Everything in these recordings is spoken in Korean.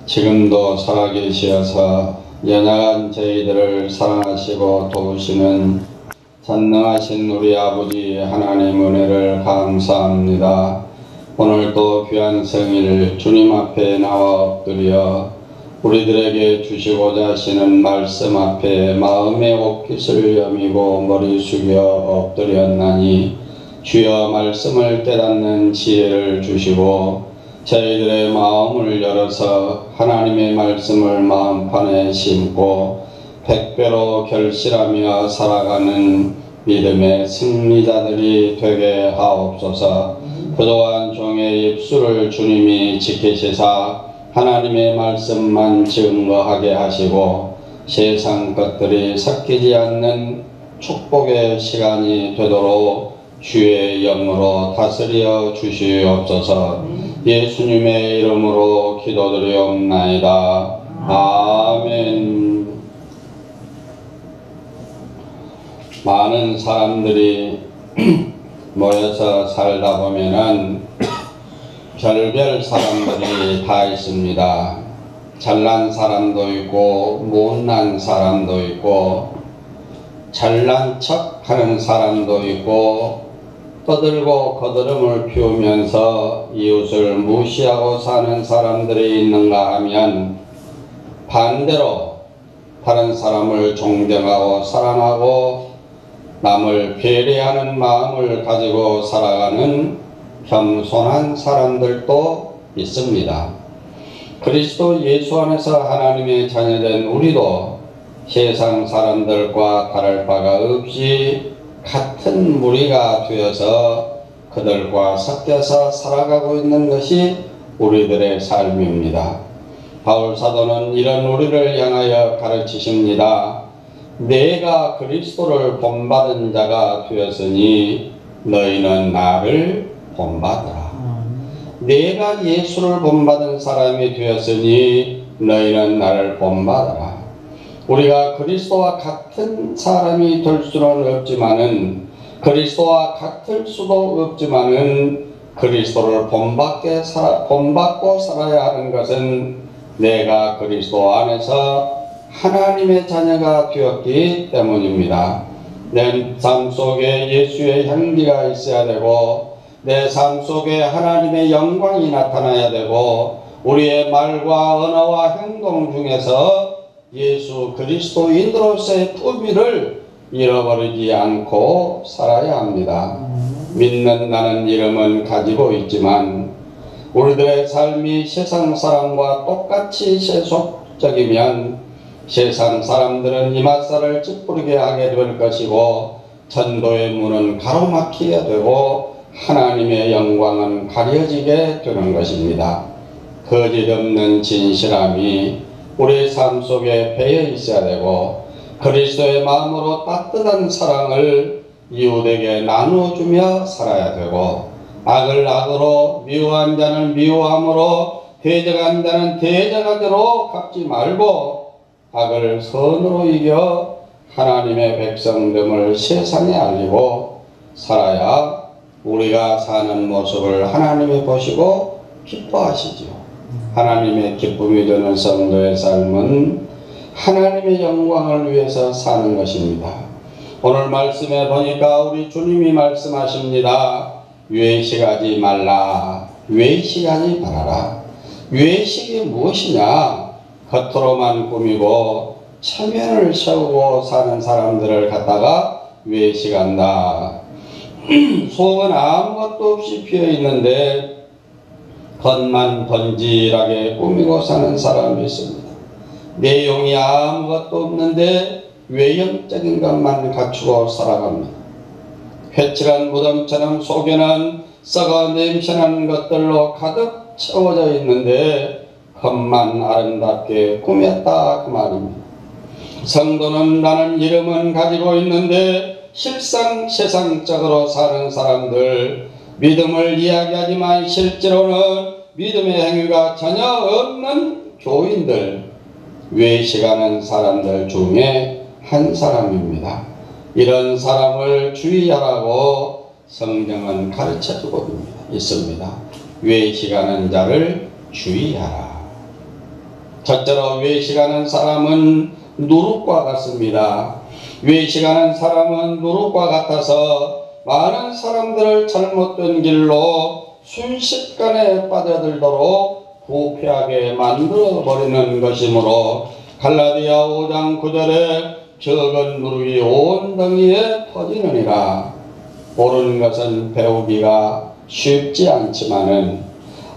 지금도 살아계시어서 연약한 저희들을 사랑하시고 도우시는 전능하신 우리 아버지 하나님 은혜를 감사합니다. 오늘도 귀한 성일 주님 앞에 나와 엎드려 우리들에게 주시고자 하시는 말씀 앞에 마음의 옷깃을 여미고 머리 숙여 엎드렸나니 주여 말씀을 깨닫는 지혜를 주시고 저희들의 마음을 열어서 하나님의 말씀을 마음판에 심고 백배로 결실하며 살아가는 믿음의 승리자들이 되게 하옵소서. 그동안 종의 입술을 주님이 지키시사 하나님의 말씀만 증거하게 하시고 세상 것들이 섞이지 않는 축복의 시간이 되도록 주의 영으로 다스려 주시옵소서. 예수님의 이름으로 기도드리옵나이다. 아멘. 많은 사람들이 모여서 살다 보면은 별별 사람들이 다 있습니다. 잘난 사람도 있고 못난 사람도 있고 잘난 척 하는 사람도 있고 떠들고 거드름을 피우면서 이웃을 무시하고 사는 사람들이 있는가 하면 반대로 다른 사람을 존경하고 사랑하고 남을 배려하는 마음을 가지고 살아가는 겸손한 사람들도 있습니다. 그리스도 예수 안에서 하나님의 자녀된 우리도 세상 사람들과 다를 바가 없이 같은 무리가 되어서 그들과 섞여서 살아가고 있는 것이 우리들의 삶입니다. 바울 사도는 이런 우리를 향하여 가르치십니다. 내가 그리스도를 본받은 자가 되었으니 너희는 나를 본받으라. 내가 예수를 본받은 사람이 되었으니 너희는 나를 본받으라. 우리가 그리스도와 같은 사람이 될 수는 없지만은 그리스도와 같을 수도 없지만은 그리스도를 본받고 살아야 하는 것은 내가 그리스도 안에서 하나님의 자녀가 되었기 때문입니다. 내 삶 속에 예수의 향기가 있어야 되고 내 삶 속에 하나님의 영광이 나타나야 되고 우리의 말과 언어와 행동 중에서 예수 그리스도인으로서의 품위를 잃어버리지 않고 살아야 합니다. 믿는다는 이름은 가지고 있지만 우리들의 삶이 세상 사람과 똑같이 세속적이면 세상 사람들은 이맛살을 찌푸리게 하게 될 것이고 전도의 문은 가로막히게 되고 하나님의 영광은 가려지게 되는 것입니다. 거짓 없는 진실함이 우리의 삶 속에 배어 있어야 되고 그리스도의 마음으로 따뜻한 사랑을 이웃에게 나누어주며 살아야 되고 악을 악으로 미워한 자는 미워함으로 대적한 자는 대적하기로 갚지 말고 악을 선으로 이겨 하나님의 백성됨을 세상에 알리고 살아야 우리가 사는 모습을 하나님이 보시고 기뻐하시지요. 하나님의 기쁨이 되는 성도의 삶은 하나님의 영광을 위해서 사는 것입니다. 오늘 말씀에 보니까 우리 주님이 말씀하십니다. 외식하지 말라. 외식하지 말아라. 외식이 무엇이냐? 겉으로만 꾸미고 체면을 세우고 사는 사람들을 갖다가 외식한다. 속은 아무것도 없이 비어있는데 겉만 번질하게 꾸미고 사는 사람이 있습니다. 내용이 아무것도 없는데 외형적인 것만 갖추고 살아갑니다. 회칠한 무덤처럼 속에는 썩어 냄새나는 것들로 가득 채워져 있는데 겉만 아름답게 꾸몄다 그 말입니다. 성도는 라는 이름은 가지고 있는데 실상 세상적으로 사는 사람들, 믿음을 이야기하지만 실제로는 믿음의 행위가 전혀 없는 교인들, 외식하는 사람들 중에 한 사람입니다. 이런 사람을 주의하라고 성경은 가르쳐주고 있습니다. 외식하는 자를 주의하라. 첫째로 외식하는 사람은 누룩과 같습니다. 외식하는 사람은 누룩과 같아서 많은 사람들을 잘못된 길로 순식간에 빠져들도록 부패하게 만들어버리는 것이므로 갈라디아 5장 9절에 적은 누룩이 온 덩이에 퍼지느니라. 옳은 것은 배우기가 쉽지 않지만은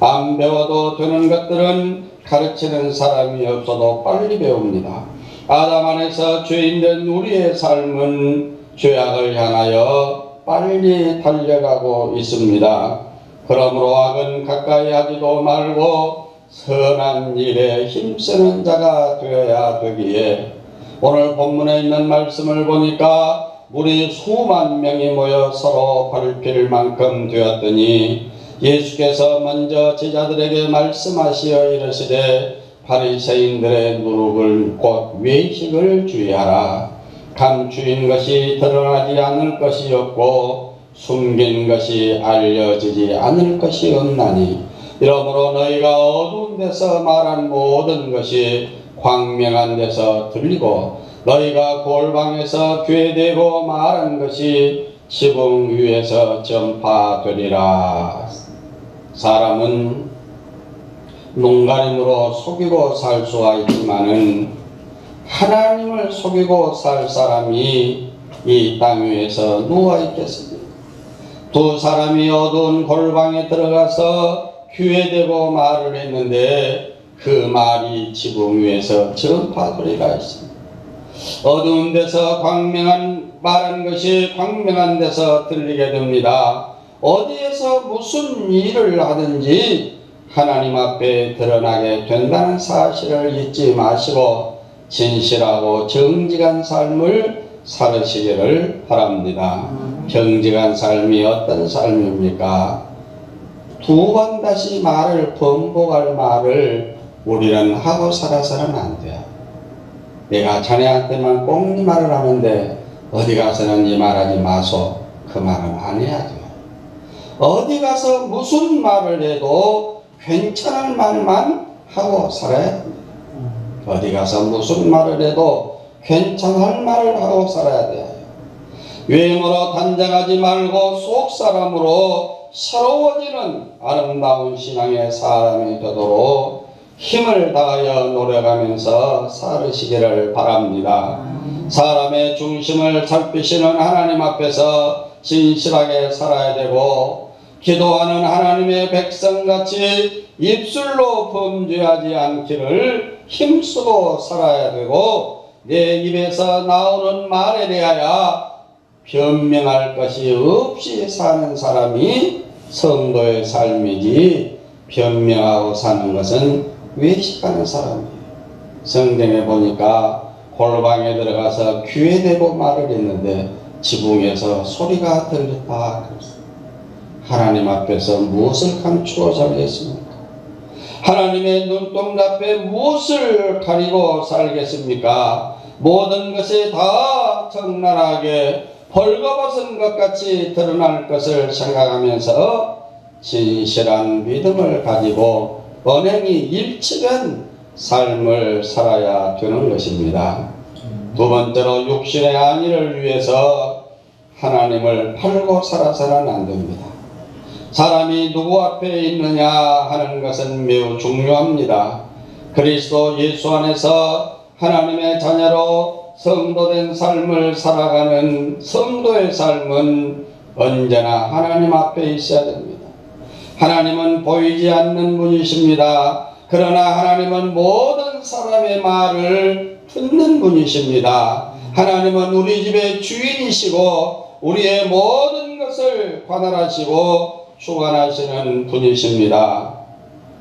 안 배워도 되는 것들은 가르치는 사람이 없어도 빨리 배웁니다. 아담 안에서 죄인된 우리의 삶은 죄악을 향하여 빨리 달려가고 있습니다. 그러므로 악은 가까이 하지도 말고 선한 일에 힘쓰는 자가 되어야 되기에 오늘 본문에 있는 말씀을 보니까 무리 수만 명이 모여 서로 밟힐 만큼 되었더니 예수께서 먼저 제자들에게 말씀하시어 이르시되 바리새인들의 누룩을 곧 외식을 주의하라. 감추인 것이 드러나지 않을 것이 없고 숨긴 것이 알려지지 않을 것이 없나니 이러므로 너희가 어두운 데서 말한 모든 것이 광명한 데서 들리고 너희가 골방에서 죄되고 말한 것이 지붕 위에서 전파되리라. 사람은 농가림으로 속이고 살 수가 있지만은 하나님을 속이고 살 사람이 이 땅 위에서 누워 있겠습니까? 두 사람이 어두운 골방에 들어가서 교회되고 말을 했는데 그 말이 지붕 위에서 전파되리라 했습니다. 어두운 데서 말한 것이 광명한 데서 들리게 됩니다. 어디에서 무슨 일을 하든지 하나님 앞에 드러나게 된다는 사실을 잊지 마시고 진실하고 정직한 삶을 살으시기를 바랍니다. 정직한 삶이 어떤 삶입니까? 두 번 다시 말을 번복할 말을 우리는 하고 살아서는 안 돼요. 내가 자네한테만 꼭 이 말을 하는데 어디 가서는 이 말하지 마소. 그 말은 안 해야 돼요. 어디 가서 무슨 말을 해도 괜찮을 말만 하고 살아야 됩니다. 어디 가서 무슨 말을 해도 괜찮을 말을 하고 살아야 돼요. 외모로 단정하지 말고 속사람으로 새로워지는 아름다운 신앙의 사람이 되도록 힘을 다하여 노력하면서 살으시기를 바랍니다. 사람의 중심을 살피시는 하나님 앞에서 진실하게 살아야 되고 기도하는 하나님의 백성같이 입술로 범죄하지 않기를 힘쓰고 살아야 되고 내 입에서 나오는 말에 대하여 변명할 것이 없이 사는 사람이 성도의 삶이지 변명하고 사는 것은 외식하는 사람이에요. 성경에 보니까 골방에 들어가서 귀에대고 말을 했는데 지붕에서 소리가 들렸다. 하나님 앞에서 무엇을 감추고 살겠습니까? 하나님의 눈동자 앞에 무엇을 가리고 살겠습니까? 모든 것이 다 적나라하게 벌거벗은 것 같이 드러날 것을 생각하면서 진실한 믿음을 가지고 언행이 일치된 삶을 살아야 되는 것입니다. 두 번째로 육신의 안위를 위해서 하나님을 팔고 살아서는 안 됩니다. 사람이 누구 앞에 있느냐 하는 것은 매우 중요합니다. 그리스도 예수 안에서 하나님의 자녀로 성도된 삶을 살아가는 성도의 삶은 언제나 하나님 앞에 있어야 됩니다. 하나님은 보이지 않는 분이십니다. 그러나 하나님은 모든 사람의 말을 듣는 분이십니다. 하나님은 우리 집의 주인이시고 우리의 모든 것을 관할하시고 주관하시는 분이십니다.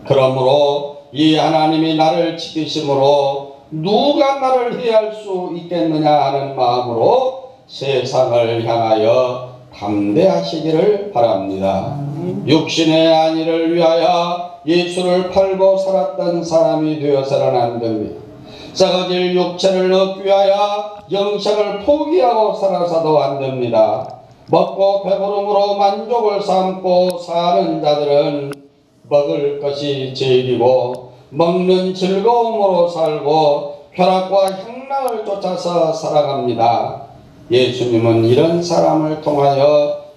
그러므로 이 하나님이 나를 지키심으로 누가 나를 해할 수 있겠느냐 하는 마음으로 세상을 향하여 담대하시기를 바랍니다. 육신의 안위를 위하여 예수를 팔고 살았던 사람이 되어서는 안 됩니다. 썩어질 육체를 얻기 위하여 영생을 포기하고 살아서도 안 됩니다. 먹고 배부름으로 만족을 삼고 사는 자들은 먹을 것이 제일이고 먹는 즐거움으로 살고 쾌락과 향락을 쫓아서 살아갑니다. 예수님은 이런 사람을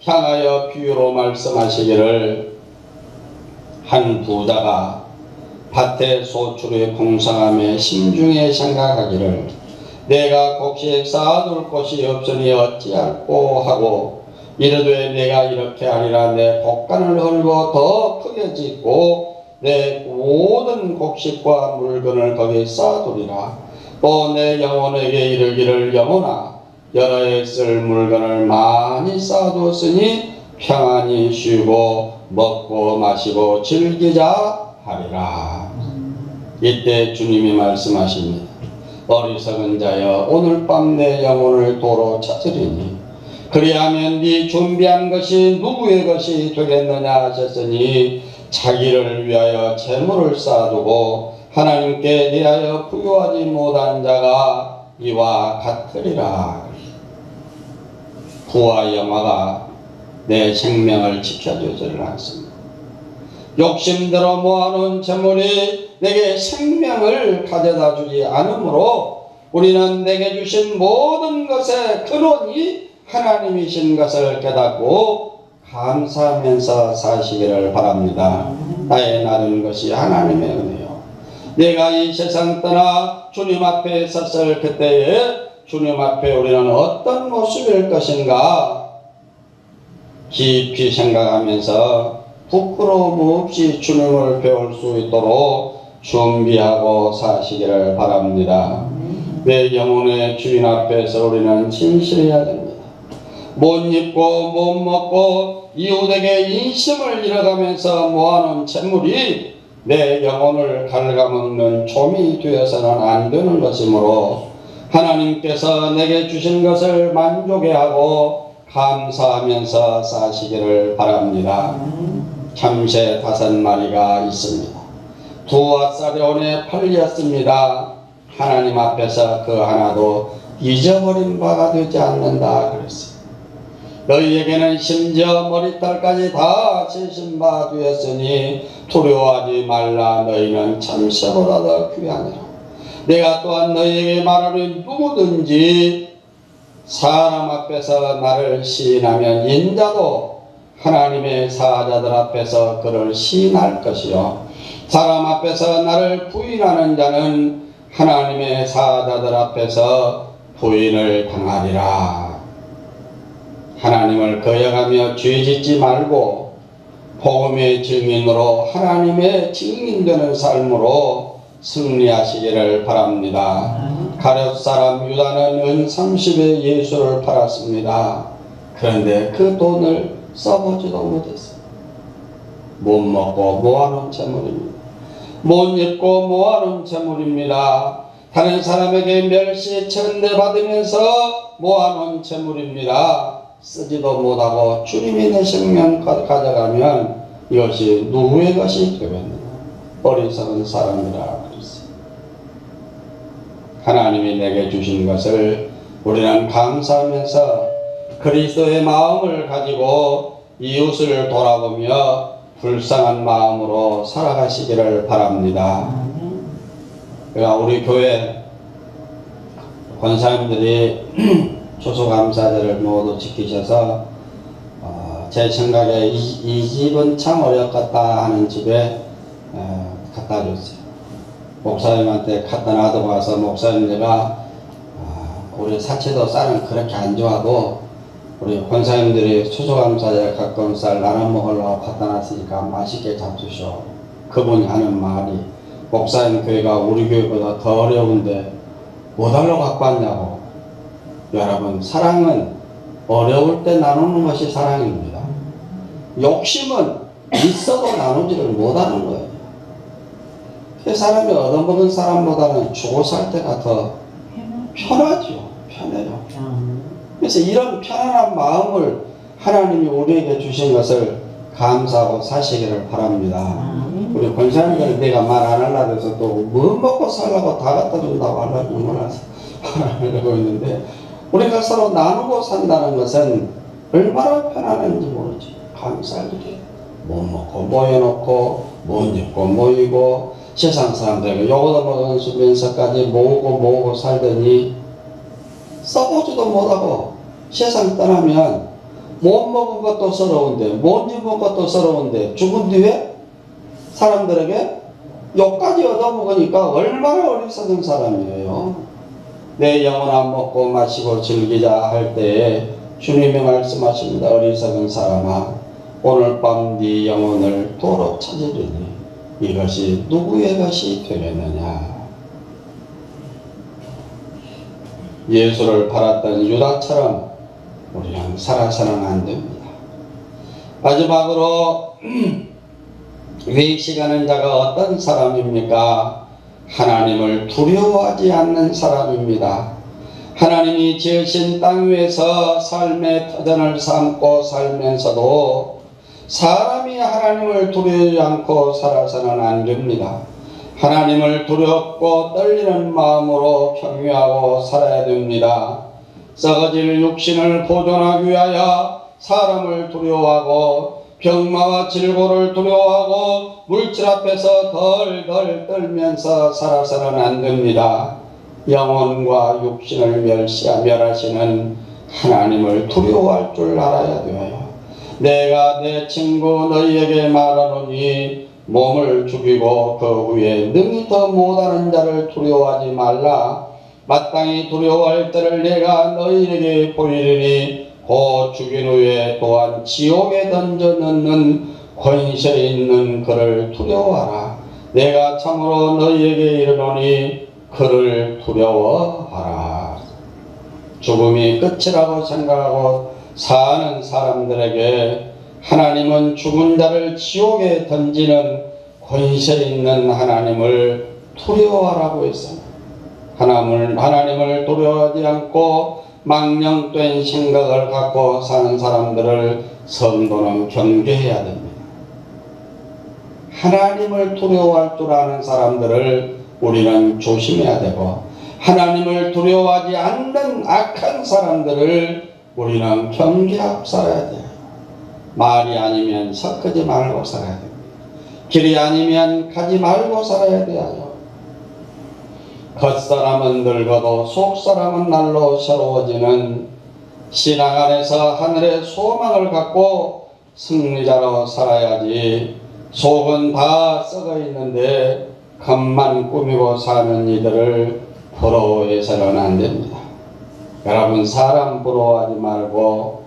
향하여 비유로 말씀하시기를, 한 부자가 밭에 소출을 봉사함에 심중에 생각하기를, 내가 곡식 쌓아둘 곳이 없으니 어찌할꼬 하고, 이르되 내가 이렇게 하리라. 내 곡간을 헐고 더 크게 짓고 내 모든 곡식과 물건을 거기 쌓아두리라. 또 내 영혼에게 이르기를, 영혼아, 여러 해 쓸 물건을 많이 쌓아두었으니 평안히 쉬고 먹고 마시고 즐기자 하리라. 이때 주님이 말씀하십니다. 어리석은 자여, 오늘 밤 내 영혼을 도로 찾으리니 그리하면 네 준비한 것이 누구의 것이 되겠느냐 하셨으니, 자기를 위하여 재물을 쌓아두고 하나님께 대하여 부유하지 못한 자가 이와 같으리라. 부와 영화가 내 생명을 지켜주지를 않습니다. 욕심대로 모아놓은 재물이 내게 생명을 가져다 주지 않으므로, 우리는 내게 주신 모든 것의 근원이 하나님이신 것을 깨닫고 감사하면서 사시기를 바랍니다. 나의 나눈 것이 하나님의 은혜요. 내가 이 세상 떠나 주님 앞에 섰을 그때에 주님 앞에 우리는 어떤 모습일 것인가 깊이 생각하면서 부끄러움 없이 주님을 배울 수 있도록 준비하고 사시기를 바랍니다. 내 영혼의 주인 앞에서 우리는 진실해야 됩니다. 못 입고 못 먹고 이웃에게 인심을 잃어가면서 모아놓은 재물이 내 영혼을 갉아먹는 좀이 되어서는 안 되는 것이므로, 하나님께서 내게 주신 것을 만족해 하고 감사하면서 사시기를 바랍니다. 참새 5마리가 있습니다. 2앗사려온에 팔렸습니다. 하나님 앞에서 그 하나도 잊어버린 바가 되지 않는다 그랬어요. 너희에게는 심지어 머리털까지 다 재신 바 되었으니 두려워하지 말라. 너희는 참새보다 더 귀하니라. 내가 또한 너희에게 말하니, 누구든지 사람 앞에서 나를 시인하면 인자도 하나님의 사자들 앞에서 그를 시인할 것이요, 사람 앞에서 나를 부인하는 자는 하나님의 사자들 앞에서 부인을 당하리라. 하나님을 거역하며 죄짓지 말고 복음의 증인으로 하나님의 증인되는 삶으로 승리하시기를 바랍니다. 가룟 사람 유다는 은 30에 예수를 팔았습니다. 그런데 그 돈을 써보지도 못했어요. 못 먹고 모아놓은 재물입니다. 못 입고 모아놓은 재물입니다. 다른 사람에게 멸시 천대 받으면서 모아놓은 재물입니다. 쓰지도 못하고 주님이 내 생명 가져가면 이것이 누구의 것이 되겠느냐. 어리석은 사람이라 그랬어요. 하나님이 내게 주신 것을 우리는 감사하면서 그리스도의 마음을 가지고 이웃을 돌아보며 불쌍한 마음으로 살아가시기를 바랍니다. 그러니까 우리 교회 권사님들이 추수감사절을 모두 지키셔서 제 생각에 이 집은 참 어렵겠다 하는 집에 갖다 줬어요. 목사님한테 갖다 놔두고 와서, 목사님 내가 우리 사치도 쌀은 그렇게 안 좋아도 우리 권사님들이 추수감사절 가까운 쌀 나눠 먹으려고 갖다 놨으니까 맛있게 잡수셔. 그분이 하는 말이, 목사님 교회가 우리 교회보다 더 어려운데 뭐 달라고 갖고 왔냐고. 여러분, 사랑은 어려울 때 나누는 것이 사랑입니다. 욕심은 있어도 나누지를 못하는 거예요. 그 사람이 얻어먹은 사람보다는 주고 살 때가 더 편하죠. 편해요. 그래서 이런 편안한 마음을 하나님이 우리에게 주신 것을 감사하고 사시기를 바랍니다. 우리 권사님들은 내가 말 안 하려고 해서 또 뭐 먹고 살라고 다 갖다 준다고 하려고 하려고 있는데, 우리가 서로 나누고 산다는 것은 얼마나 편안한지 모르지. 감사하게 못 먹고 모여놓고 못 입고 모이고 세상 사람들에게 요거도 먹은 수면서까지 모으고 살더니 써보지도 못하고 세상 떠나면 못 먹은 것도 서러운데, 못 입은 것도 서러운데, 죽은 뒤에 사람들에게 욕까지 얻어먹으니까 얼마나 어리석은 사람이에요. 내 영혼 안 먹고 마시고 즐기자 할 때에 주님이 말씀하십니다. 어리석은 사람아, 오늘 밤 네 영혼을 도로 찾으리니 이것이 누구의 것이 되겠느냐. 예수를 팔았던 유다처럼 우리는 살아서는 안 됩니다. 마지막으로 외식하는 자가 어떤 사람입니까? 하나님을 두려워하지 않는 사람입니다. 하나님이 지으신 땅 위에서 삶의 터전을 삼고 살면서도 사람이 하나님을 두려워하지 않고 살아서는 안 됩니다. 하나님을 두렵고 떨리는 마음으로 경외하고 살아야 됩니다. 썩어질 육신을 보존하기 위하여 사람을 두려워하고 병마와 질고를 두려워하고 물질 앞에서 덜덜 떨면서 살아서는 안 됩니다. 영혼과 육신을 멸하시는 하나님을 두려워할 줄 알아야 돼요. 내가 내 친구 너희에게 말하노니 몸을 죽이고 그 후에 능히 더 못하는 자를 두려워하지 말라. 마땅히 두려워할 때를 내가 너희에게 보이리니 곧 죽인 후에 또한 지옥에 던져 넣는 권세 있는 그를 두려워하라. 내가 참으로 너희에게 이르노니 그를 두려워하라. 죽음이 끝이라고 생각하고 사는 사람들에게 하나님은 죽은 자를 지옥에 던지는 권세 있는 하나님을 두려워하라고 했습니다. 하나님을 두려워하지 않고 망령된 생각을 갖고 사는 사람들을 성도는 경계해야 됩니다. 하나님을 두려워할 줄 아는 사람들을 우리는 조심해야 되고, 하나님을 두려워하지 않는 악한 사람들을 우리는 경계하고 살아야 돼요. 말이 아니면 섞지 말고 살아야 됩니다. 길이 아니면 가지 말고 살아야 돼요. 겉사람은 늙어도 속사람은 날로 새로워지는 신앙 안에서 하늘의 소망을 갖고 승리자로 살아야지, 속은 다 썩어 있는데 겉만 꾸미고 사는 이들을 부러워해서는 안 됩니다. 여러분, 사람 부러워하지 말고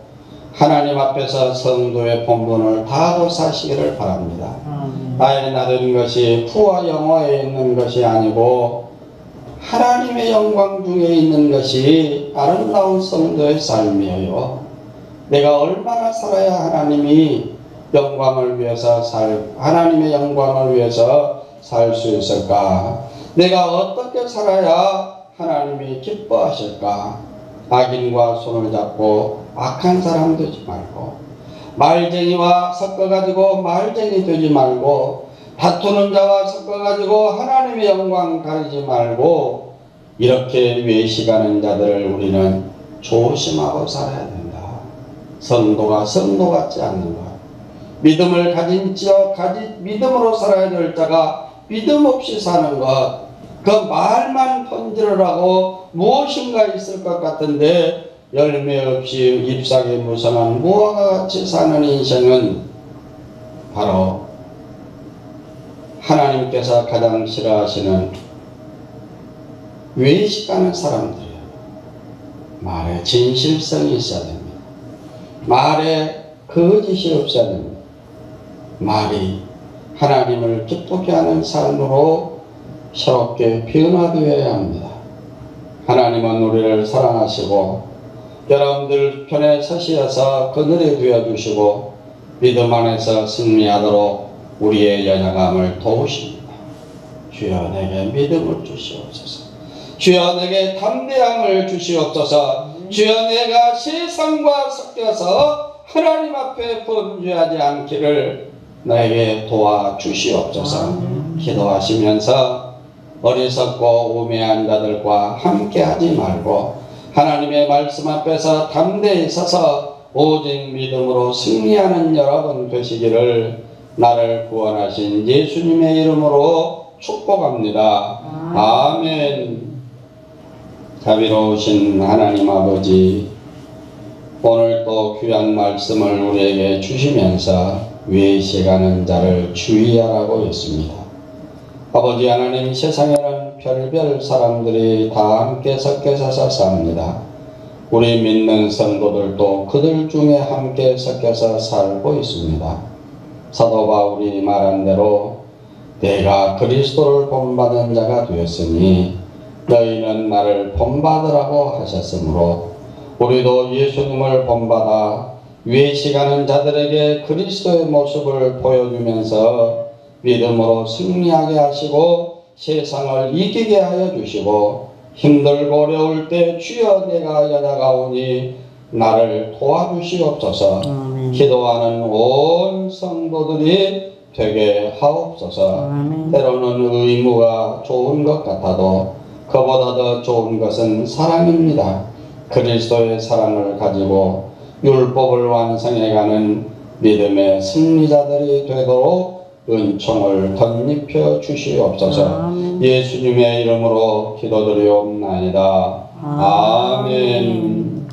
하나님 앞에서 성도의 본분을 다하고 사시기를 바랍니다. 나의 나된 것이 부와 영화에 있는 것이 아니고 하나님의 영광 중에 있는 것이 아름다운 성도의 삶이에요. 내가 얼마나 살아야 하나님의 영광을 위해서 살 수 있을까? 내가 어떻게 살아야 하나님이 기뻐하실까? 악인과 손을 잡고 악한 사람 되지 말고, 말쟁이와 섞어가지고 말쟁이 되지 말고, 다투는 자와 섞어가지고 하나님의 영광 가리지 말고, 이렇게 외식하는 자들을 우리는 조심하고 살아야 된다. 성도가 성도 같지 않는 것, 믿음을 믿음으로 살아야 될 자가 믿음 없이 사는 것, 그 말만 던지를 하고 무엇인가 있을 것 같은데 열매 없이 잎사귀 무성한 무화과 같이 사는 인생은 바로 하나님께서 가장 싫어하시는 외식하는 사람들이에요. 말에 진실성이 있어야 됩니다. 말에 거짓이 없어야 됩니다. 말이 하나님을 기쁘게 하는 삶으로 새롭게 변화되어야 합니다. 하나님은 우리를 사랑하시고 여러분들 편에 서시어서 그늘에 두어주시고 믿음 안에서 승리하도록 우리의 연약함을 도우십니다. 주여 내게 믿음을 주시옵소서. 주여 내게 담대함을 주시옵소서. 주여 내가 세상과 섞여서 하나님 앞에 범죄하지 않기를 나에게 도와주시옵소서. 기도하시면서 어리석고 우매한 자들과 함께하지 말고 하나님의 말씀 앞에서 담대히 서서 오직 믿음으로 승리하는 여러분 되시기를 나를 구원하신 예수님의 이름으로 축복합니다. 아멘. 자비로우신 하나님 아버지, 오늘 또 귀한 말씀을 우리에게 주시면서 외식하는 자를 주의하라고 했습니다. 아버지 하나님, 세상에는 별별 사람들이 다 함께 섞여서 삽니다. 우리 믿는 성도들도 그들 중에 함께 섞여서 살고 있습니다. 사도 바울이 말한 대로 내가 그리스도를 본받은 자가 되었으니 너희는 나를 본받으라고 하셨으므로 우리도 예수님을 본받아 외식하는 자들에게 그리스도의 모습을 보여주면서 믿음으로 승리하게 하시고 세상을 이기게 하여 주시고 힘들고 어려울 때 주여 내가 여자가오니 나를 도와주시옵소서. 기도하는 온 성도들이 되게 하옵소서. 때로는 의무가 좋은 것 같아도 그보다 더 좋은 것은 사랑입니다. 그리스도의 사랑을 가지고 율법을 완성해가는 믿음의 승리자들이 되도록 은총을 덧입혀 주시옵소서. 예수님의 이름으로 기도드리옵나이다. 아멘.